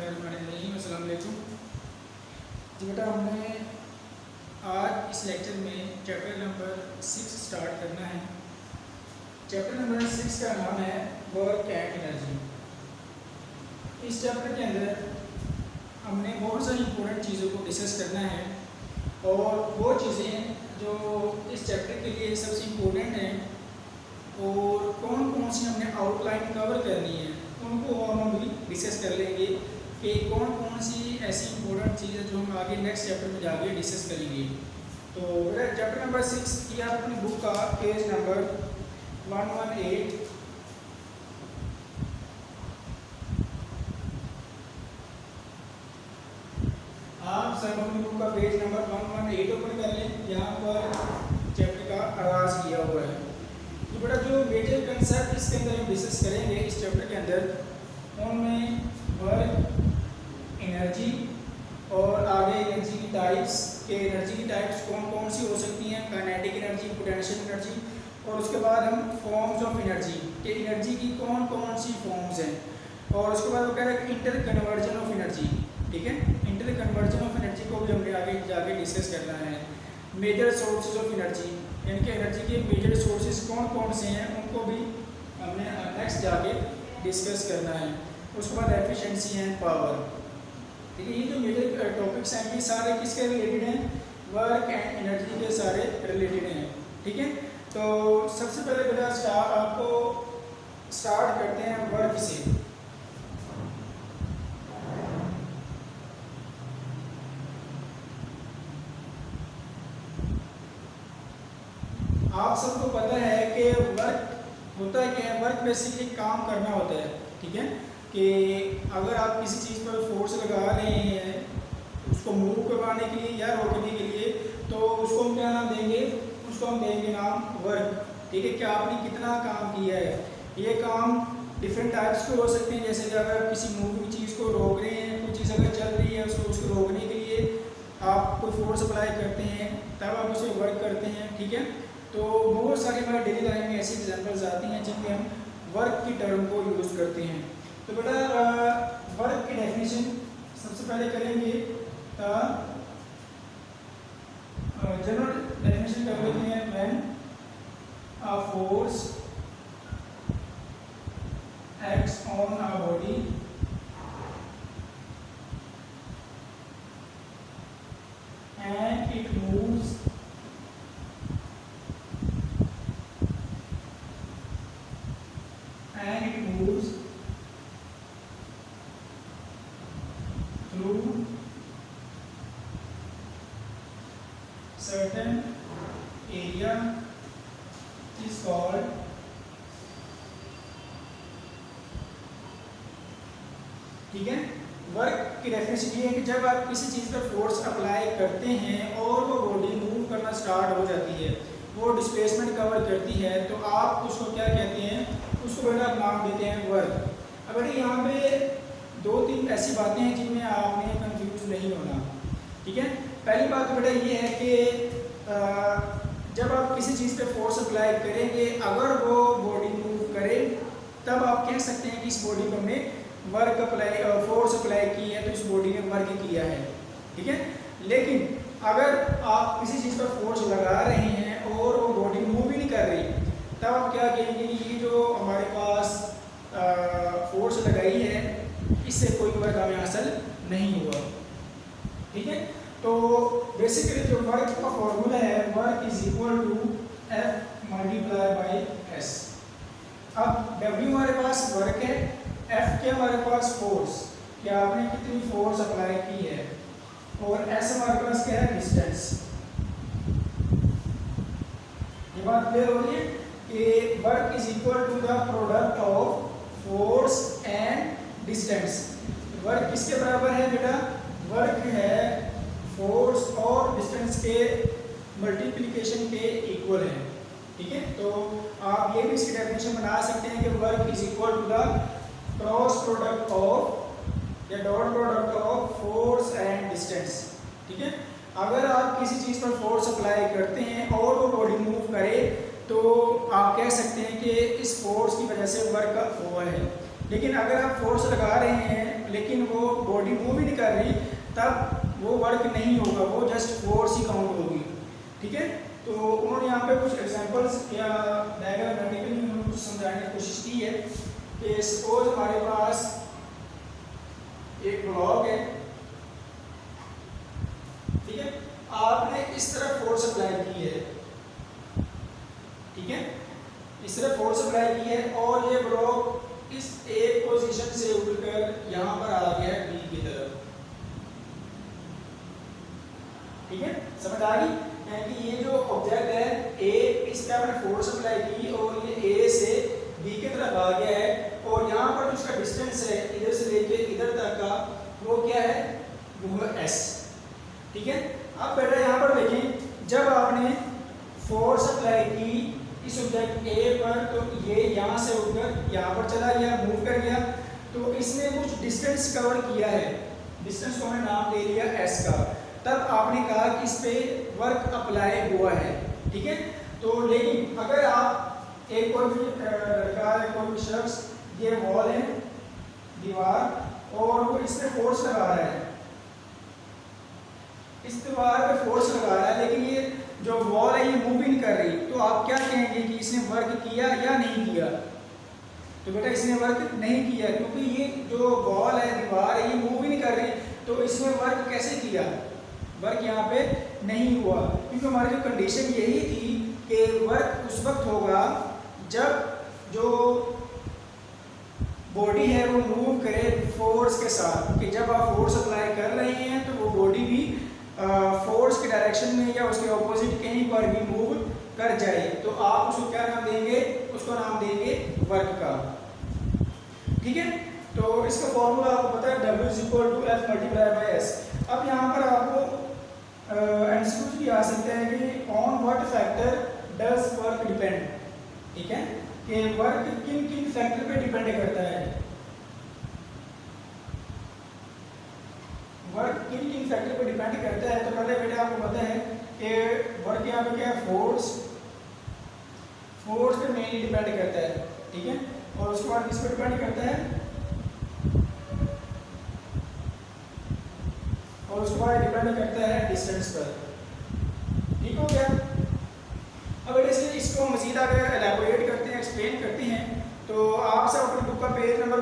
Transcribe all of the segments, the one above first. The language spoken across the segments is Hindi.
बिस्मिल्लाहिर्रहमानिर्रहीम। अस्सलाम वालेकुम जी। बेटा हमने आज इस लेक्चर में चैप्टर नंबर 6 स्टार्ट करना है। चैप्टर नंबर 6 का नाम है वर्क एंड एनर्जी। इस चैप्टर के अंदर हमने बहुत सारी इंपॉर्टेंट चीज़ों को डिस्कस करना है और वो चीज़ें जो इस चैप्टर के लिए सबसे इम्पोर्टेंट हैं और कौन कौन सी हमने आउटलाइन कवर करनी है उनको हम अभी डिस्कस कर लेंगे कि कौन कौन सी ऐसी इंपॉर्टेंट चीज़ है जो हम आगे नेक्स्ट चैप्टर में जाके डिस्कस करेंगे। तो चैप्टर नंबर 6 की आप अपनी बुक का पेज नंबर 118 आप सब अपनी बुक का पेज नंबर 118 ओपन कर लें। यहाँ पर चैप्टर का आगाज़ किया हुआ है। तो बेटा जो मेजर कंसेप्ट इसके अंदर हम डिस्कस करेंगे इस चैप्टर के अंदर उनमें वर्क, एनर्जी और आगे एनर्जी की टाइप्स के एनर्जी की टाइप्स कौन कौन सी हो सकती हैं, काइनेटिक एनर्जी, पोटेंशियल एनर्जी, और उसके बाद हम फॉर्म्स ऑफ एनर्जी के एनर्जी की कौन कौन सी फॉर्म्स हैं, और उसके बाद वो कह रहे हैं इंटर कन्वर्जन ऑफ एनर्जी। ठीक है, इंटर कन्वर्जन ऑफ एनर्जी को भी हमने आगे जाके डिस्कस करना है। मेजर सोर्सेज ऑफ एनर्जी, इनके एनर्जी के मेजर सोर्सेज कौन कौन से हैं उनको भी हमने नेक्स्ट जाके डिस्कस करना है। उसके बाद एफिशिएंसी एंड पावर। ठीक है, ये जो मेजर टॉपिक्स हैं ये सारे किसके रिलेटेड हैं, वर्क एंड एनर्जी के सारे रिलेटेड हैं। ठीक है, तो सबसे पहले बेटा आपको स्टार्ट करते हैं वर्क से। आप सबको पता है कि वर्क होता है क्या है, वर्क बेसिकली काम करना होता है। ठीक है, कि अगर आप किसी चीज़ पर फोर्स लगा रहे हैं उसको मूव करवाने के लिए या रोकने के लिए, तो उसको हम क्या नाम देंगे, उसको हम देंगे नाम वर्क। ठीक है, क्या आपने कितना काम किया है। ये काम डिफरेंट टाइप्स के हो सकते हैं, जैसे कि अगर आप किसी मूविंग चीज़ को रोक रहे हैं, कोई चीज़ अगर चल रही है उसको रोकने के लिए आप कोई फोर्स अप्लाई करते हैं तब आप उसे वर्क करते हैं। ठीक है, तो बहुत सारी हमारे डेली लाइफ में ऐसी एग्जांपल्स आती हैं जिनमें हम वर्क की टर्म को यूज़ करते हैं। तो बेटा वर्क की डेफिनेशन सबसे पहले करेंगे, जनरल डेफिनेशन कर लेते हैं। When a force acts on a body and it moves through certain area is called ठीक है, वर्क की डेफिनेशन ये है कि जब आप किसी चीज़ पर फोर्स अप्लाई करते हैं और वो बॉडी मूव करना स्टार्ट हो जाती है, वो डिस्प्लेसमेंट कवर करती है, तो आप उसको क्या कहते हैं, उसको बेटा आप नाम देते हैं वर्क। अब बेटा यहाँ पे दो तीन ऐसी बातें हैं जिनमें आपने कंफ्यूज नहीं होना। ठीक है, पहली बात बेटा ये है कि जब आप किसी चीज़ पे फोर्स अप्लाई करेंगे अगर वो बॉडी मूव करे तब आप कह सकते हैं कि इस बॉडी पर हमने वर्क अप्लाई फोर्स अप्लाई की है, तो इस बॉडी ने वर्क किया है। ठीक है, लेकिन अगर आप किसी चीज़ पर फोर्स लगा रहे हैं और वो बॉडी मूव ही नहीं कर रही तब आप क्या कहेंगे कि ये जो हमारे पास फोर्स लगाई है इससे कोई वर्क हमें हासिल नहीं हुआ। ठीक है, तो बेसिकली जो वर्क का फॉर्मूला है, work is equal to F multiply by S। अब W हमारे पास वर्क है, F के हमारे पास फोर्स, क्या आपने कितनी फोर्स अप्लाई की है, और S हमारे पास क्या है, डिस्टेंस। ये बात क्लियर हो रही है कि work is equal to the product of force and distance. Work किसके बराबर है बेटा, वर्क है फोर्स और डिस्टेंस के मल्टीप्लिकेशन के इक्वल है। ठीक है, तो आप ये भी इसकी डेफिनेशन बना सकते हैं कि work is equal to the cross product of या dot product of force and distance. ठीक है, अगर आप किसी चीज़ पर फोर्स अप्लाई करते हैं और वो बॉडी मूव करे तो आप कह सकते हैं कि इस फोर्स की वजह से वर्क हुआ है। लेकिन अगर आप फोर्स लगा रहे हैं लेकिन वो बॉडी मूव ही नहीं कर रही, तब वो वर्क नहीं होगा, वो जस्ट फोर्स ही काउंट होगी। ठीक है, तो उन्होंने यहाँ पे कुछ एग्जांपल्स या डायग्रामेटिकली उन्होंने कुछ समझाने की कोशिश की है कि सपोज हमारे पास एक ब्लॉक है, ठीक है, आपने इस तरफ फोर्स अप्लाई की है, ठीक है, इस तरफ फोर्स अप्लाई की है और ये ब्लॉक इस एक पोजीशन से उठकर यहाँ पर आ गया है बी की तरफ। ठीक है, समझ आ गई? कि ये जो ऑब्जेक्ट है ए, इस पे आपने फोर्स अप्लाई की और ये ए से बी की तरफ आ गया है और यहाँ पर जो उसका डिस्टेंस है इधर से लेके इधर तक का वो क्या है, वो है एस। ठीक है, अब बेटा यहाँ पर देखें, जब आपने फोर्स अप्लाई की इस ऑब्जेक्ट ए पर तो ये यहाँ से उठकर यहाँ पर चला गया, मूव कर गया, तो इसने कुछ डिस्टेंस कवर किया है, डिस्टेंस को हमने नाम दे दिया एस का। तब आपने कहा कि इस पे वर्क अप्लाई हुआ है। ठीक है, तो लेकिन अगर आप एक कोई भी लड़का है, कोई भी शख्स, ये वॉल है, दीवार, और वो इस पे फोर्स लगा रहा है, इस दीवार पे फोर्स लगा रहा है, लेकिन ये जो वॉल है ये मूव नहीं कर रही, तो आप क्या कहेंगे कि इसने वर्क किया या नहीं किया? तो बेटा इसने वर्क नहीं किया, क्योंकि ये जो वॉल है, दीवार है, ये मूव ही नहीं कर रही, तो इसने वर्क कैसे किया? वर्क यहाँ पे नहीं हुआ, क्योंकि हमारी जो कंडीशन यही थी कि वर्क उस वक्त होगा जब जो बॉडी है वो मूव करे फोर्स के साथ, कि जब आप फोर्स अप्लाई कर रहे हैं तो वो बॉडी भी फोर्स के डायरेक्शन में या उसके ऑपोजिट कहीं पर भी मूव कर जाए, तो आप उसको क्या नाम देंगे? उसको नाम देंगे वर्क का। ठीक है, तो इसका फॉर्मूला आपको पता है, W = F × S। अब यहाँ पर आपको एमसीक्यू भी आ सकते हैं कि on what factor does work depend. ठीक है, कि वर्क किन किन फैक्टर पे डिपेंड करता है, वर्क किन किन फैक्टर पे डिपेंड करता है। तो पहले बेटे आपको पता है कि वर्क यहाँ पे क्या है, फोर्स पे मेनली डिपेंड करता है। ठीक है, और उसके बाद किस पे डिपेंड करता है, और उसके बाद डिपेंड करता है डिस्टेंस पर। ठीक हो गया? अब बेटे इसको मजीद आगे एलैबोरेट करते हैं, एक्सप्लेन करते हैं, तो आप सब अपनी बुक का पेज नंबर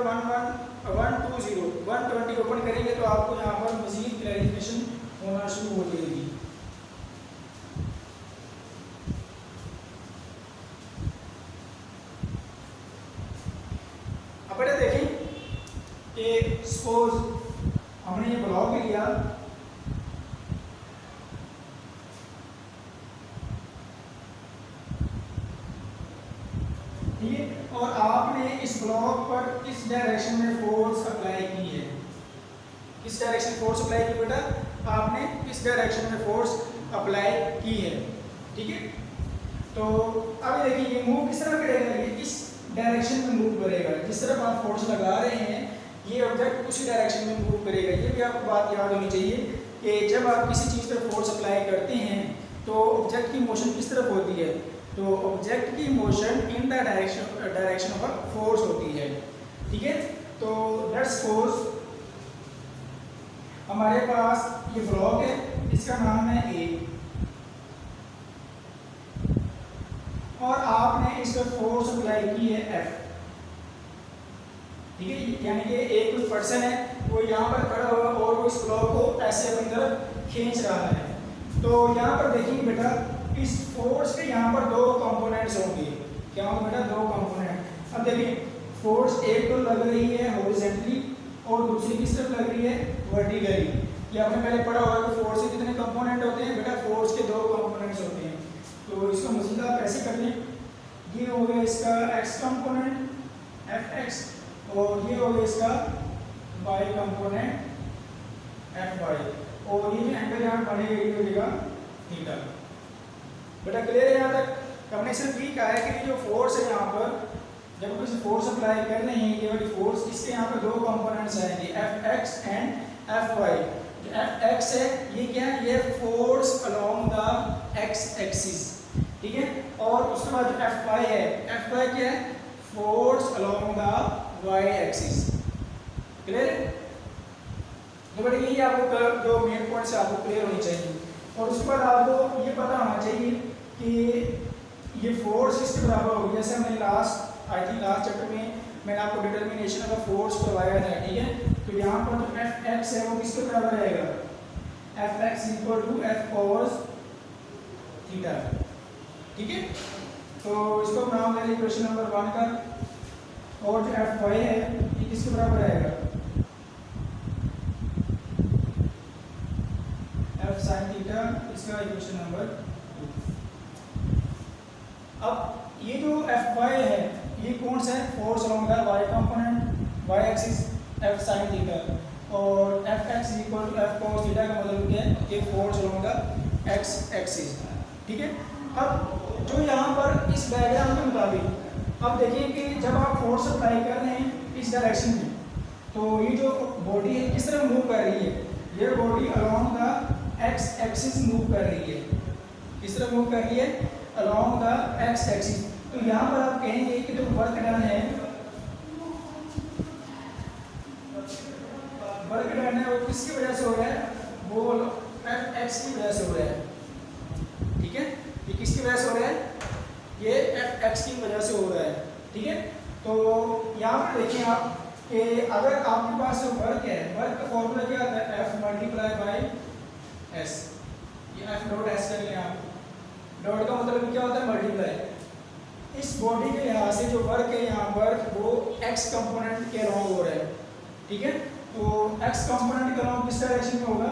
120 ओपन करेंगे तो आपको यहाँ पर मजीद क्लैरिफिकेशन होना शुरू हो जाएगी। अब बेटे देखें कि सपोज हमने ये ब्लॉक लिया, ठीक है, और आपने इस ब्लॉक पर इस डायरेक्शन में फोर्स अप्लाई की है। किस डायरेक्शन फोर्स अप्लाई की बेटा? आपने इस डायरेक्शन में फोर्स अप्लाई की है। ठीक है, तो अब देखिए ये मूव किस तरह करेगा, ये इस डायरेक्शन में मूव करेगा, जिस तरफ आप फोर्स लगा रहे हैं ये ऑब्जेक्ट उसी डायरेक्शन में मूव करेगा। ये भी आपको बात याद होनी चाहिए कि जब आप किसी चीज़ पर फोर्स अप्लाई करते हैं तो ऑब्जेक्ट की मोशन किस तरफ होती है, तो ऑब्जेक्ट की motion in the direction of force होती है। ठीक है, तो लेट्स सपोज हमारे पास ये ब्लॉक है, इसका नाम है ए, और आपने इस पर फोर्स अप्लाई की है एफ। ठीक है, यानी कि एक कोई पर्सन है वो यहाँ पर खड़ा हुआ और वो इस ब्लॉक को ऐसे अपनी तरफ खींच रहा है। तो यहाँ पर देखिए बेटा, इस फोर्स के यहाँ पर दो कंपोनेंट्स होंगे। क्या होंगे बेटा? दो कंपोनेंट। अब देखिए फोर्स एक तो लग रही है हॉरिजॉन्टली और दूसरी किस तरफ लग रही है? वर्टिकली। ये आपने पहले पढ़ा होगा कि फोर्स के कितने कंपोनेंट होते हैं बेटा? फोर्स के दो कंपोनेंट्स होते हैं। तो इसको मजीद आप ऐसे कर लें, ये हो गया इसका x कंपोनेंट fx और ये हो गया इसका y कंपोनेंट fy, और ये जो एंगल यहाँ बनेगा ये हो जाएगा थीटा। बेटा क्लियर है यहाँ तक? हमने सिर्फ ये कहा है कि जो फोर्स है यहाँ पर, जब हम इसे फोर्स अप्लाई कर रहे हैं, ये वाली फोर्स, इसके यहाँ पर दो कंपोनेंट्स आएंगे fx एंड fy। जो fx है ये क्या है? ये force along the x axis. ठीक है, और उसके बाद जो fy है, fy क्या है? Force along the Y axis. Clear है? तो बेटा यही आपको जो मेन पॉइंट्स आपको क्लियर होनी चाहिए। और उसके बाद आपको ये पता होना चाहिए कि ये फोर्स किसके बराबर होगी। जैसे हमने last I think last chapter में मैंने आपको डिटर्मिनेशन ऑफ फोर्स करवाया था, ठीक है। तो यहाँ पर जो एफ एक्स है वो किसके बराबर रहेगा, F x equal to F cos theta, ठीक है। तो इसको नाम ले लीजिए क्वेश्चन नंबर 1 का। और जो एफ वाई है ये किसके बराबर रहेगा, एफ साइन थीटा, इसका इक्वेशन नंबर 2। अब ये जो एफ वाई है ये कौन सा है, force along the y component y axis F sine theta, और F x equal to F cos theta का मतलब क्या है, ये force along the x axis, ठीक है। अब जो यहाँ पर इस डायग्राम के मुताबिक अब देखिए कि जब आप फोर्स अप्लाई कर रहे हैं इस डायरेक्शन में, तो ये जो बॉडी है किस तरह मूव कर रही है, ये body along the x axis move कर रही है। किस तरह मूव कर रही है, अलोंग द एक्स एक्सिस। तो यहाँ पर आप कहेंगे कि जो वर्क डन है, वर्क डन है वो किसकी वजह से हो रहा है, वो एफ एक्स की वजह से हो रहा है, ठीक है। ये किसकी वजह से हो रहा है, ये एफ एक्स की वजह से हो रहा है, ठीक है। तो यहाँ पर देखिए आप कि अगर आपके पास जो वर्क है, वर्क का फॉर्मूला क्या आता है, एफ मल्टीप्लाई बाई एस। ये एफ डॉट एस कर लिया आप, डॉट का मतलब क्या होता है, मल्टीप्लाई। इस बॉडी के लिहाज से जो वर्क है यहाँ पर वो एक्स कंपोनेंट के अलोंग हो रहा है, ठीक है। तो एक्स कंपोनेंट के अलोंग किस डायरेक्शन में होगा,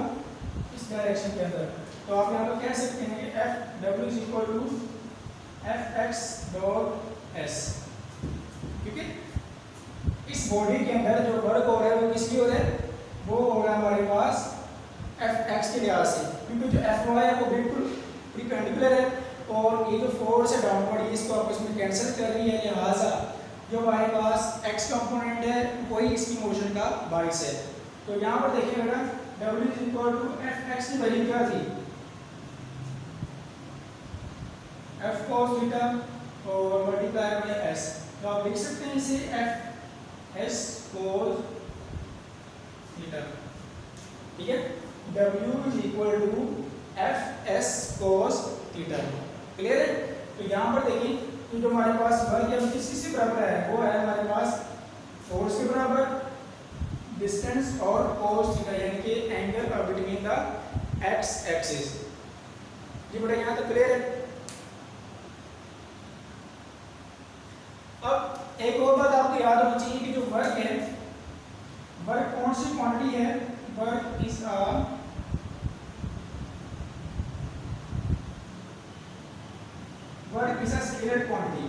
इस डायरेक्शन के अंदर। तो आप यहाँ पर कह सकते हैं कि F W is equal to F X dot S, ठीक है। इस बॉडी के अंदर जो वर्क हो रहा है वो किसकी हो रहा है, वो हो रहा है हमारे पास एफ एक्स के लिहाज से, क्योंकि जो एफ वाई है वो बिल्कुल परपेंडिकुलर है, और ये जो फोर्स है डाउनवर्ड ये इसको आपस में कैंसिल कर रही है, लिहाजा जो हमारे पास एक्स कंपोनेंट है वही इसकी मोशन का बाइस है। तो यहाँ पर देखिए बेटा W is equal to F X की वैल्यू क्या थी, एफ cos थीटा और मल्टीप्लाई बाय एस। तो आप लिख सकते हैं इसे एफ एस cos थीटा, ठीक है। W is equal to F S cos theta, clear है। तो यहाँ पर देखिए तो जो हमारे पास वर्क है वो किससे बराबर है, वो है हमारे पास फोर्स के बराबर, डिस्टेंस और cos थीटा यानी कि angle between the x axis. जी बेटा यहाँ तक क्लियर है। अब एक और बात आपको याद होनी चाहिए कि जो वर्क है, वर्क कौन सी क्वांटिटी है, work is a scalar quantity.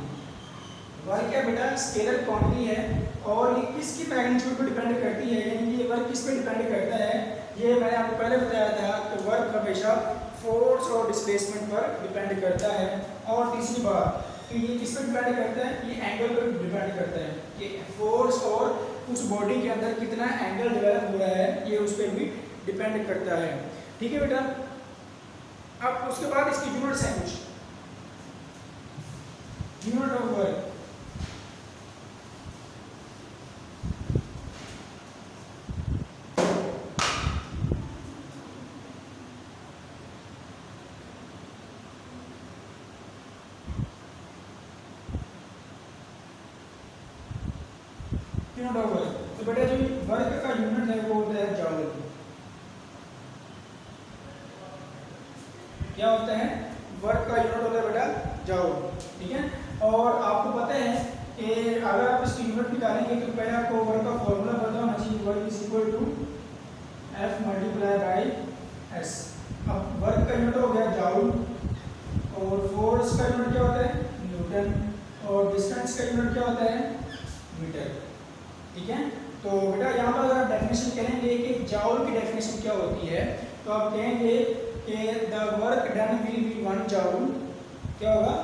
Work क्या बेटा, स्केलर क्वांटिटी है, और ये किसकी मैग्नीट्यूड पर डिपेंड करती है, यानी ये वर्क किस पे डिपेंड करता है, ये मैंने आपको पहले बताया था कि वर्क हमेशा फोर्स और डिस्प्लेसमेंट पर डिपेंड करता है। और तीसरी बात तो ये किस पर डिपेंड करता है, ये एंगल पर डिपेंड करता है कि फोर्स और उस बॉडी के अंदर कितना एंगल डेवलप हो रहा है, ये उस पर भी डिपेंड करता है, ठीक है बेटा। अब उसके बाद इसकी यूनिट्स हैं कुछ, unit of work. Unit of work, तो बेटा जो वर्क का यूनिट है वो होता है जॉउल। क्या होता है, वर्क का यूनिट होता है बेटा जॉउल, ठीक है। और आपको पता है कि अगर आप इसकी यूनिट निकालेंगे तो पहले आपको वर्क का फॉर्मूला पता होना चाहिए, work is equal to F multiply by S. अब वर्क का यूनिट हो गया जॉउल, और फोर्स का यूनिट क्या होता है, न्यूटन, और डिस्टेंस का यूनिट क्या होता है, मीटर, ठीक है। तो बेटा यहाँ पर अगर आप डेफिनेशन करेंगे कि जॉउल की डेफिनेशन क्या होती है, तो आप कहेंगे कि the work done will be 1 जॉउल। क्या होगा,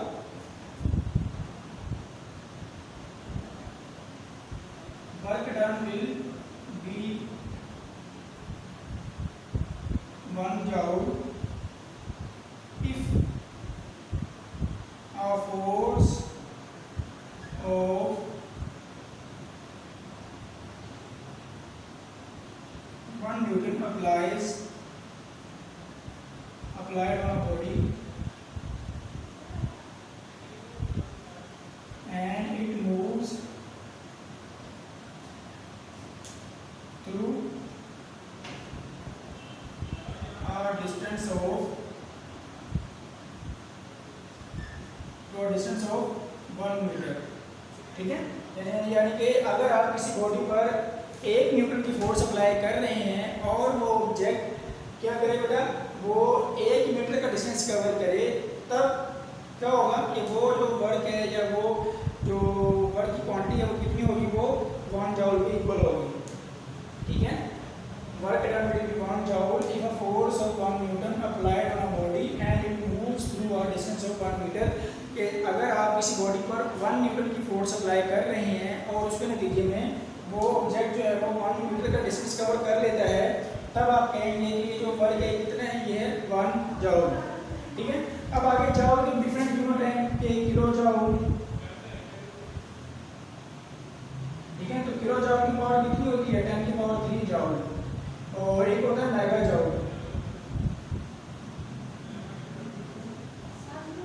work done will be 1 joule if a force of 1 Newton applied on a body and it moves through a distance of 1 metre. ठीक है, यानी कि अगर आप किसी बॉडी पर 1 न्यूटन की फोर्स अप्लाई कर रहे हैं और वो ऑब्जेक्ट क्या करे बेटा, वो 1 मीटर का डिस्टेंस कवर करे, तब क्या होगा कि वो जो वर्क है या वो जो वर्क की क्वांटिटी है वो कितनी होगी, वो 1 जॉल के इक्वल होगी। ठीक है, work done will be 1 joule if a force of 1 newton applied on a body and it moves through a distance of 1 metre. कि अगर आप किसी बॉडी पर 1 न्यूटन की फोर्स अप्लाई कर रहे हैं और उसके नतीजे में वो ऑब्जेक्ट जो है वो 1 मीटर का डिस्टेंस कवर कर लेता है, तब आप कहेंगे कि ये जो वर्क है कितना है, ये है 1 जॉल। ठीक है, अब आगे जॉल के डिफरेंट यूनिट हैं कि किलो जॉल। ठीक है, तो किलो जॉल की पावर कितनी होती है, 10 की पावर 3 जॉल, और एक होता है मेगा जॉल।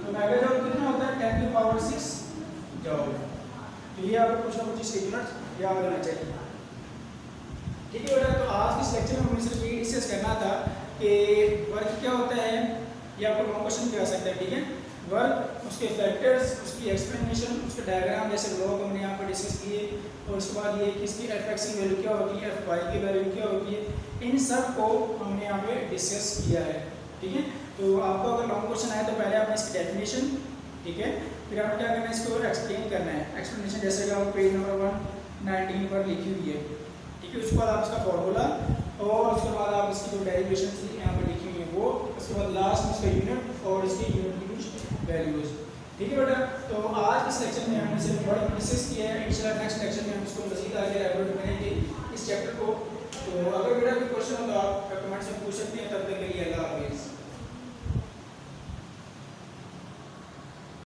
तो मेगा जॉल कितना होता है, 10 की पावर 6 जॉल। तो ये आपको कुछ ना कुछ इसके यूनिट याद होना चाहिए। ठीक है बेटा, तो आज के इस लेक्चर में हमें सिर्फ ये डिस्कस करना था कि वर्क क्या होता है। ये आपको लॉन्ग क्वेश्चन भी आ सकता है। ठीक है, वर्क, उसके फैक्टर्स, उसकी एक्सप्लेनेशन, उसके डायग्राम जैसे ब्लॉक हमने यहाँ पर डिस्कस किए, और उसके बाद ये कि इसकी एफ एक्स की वैल्यू क्या होती है, एफ वाई की वैल्यू क्या होती है, इन सब को हमने यहाँ पे डिस्कस किया है। ठीक है, तो आपको अगर लॉन्ग क्वेश्चन आए तो पहले आपने इसकी डेफिनेशन, ठीक है, फिर आपको क्या करना है, इसको एक्सप्लेन करना है। एक्सप्लेनेशन जैसे कि आपको पेज नंबर 119 पर लिखी हुई है। ठीक है, उसके बाद आप इसका फॉर्मूला, और उसके बाद आप इसकी जो डेरिवेशन यहाँ पर लिखी हुई है वो, उसके बाद लास्ट में इसका यूनिट और इसकी यूनिट की कुछ वैल्यूज। ठीक है बेटा, तो आज इस लेक्चर में हमने सिर्फ वर्क डिस्कस किया है। इंशाल्लाह नेक्स्ट लेक्चर में हम इसको मज़ीद आगे एलाबोरेट करेंगे इस चैप्टर को। तो अगर बेटा कोई क्वेश्चन हो तो आप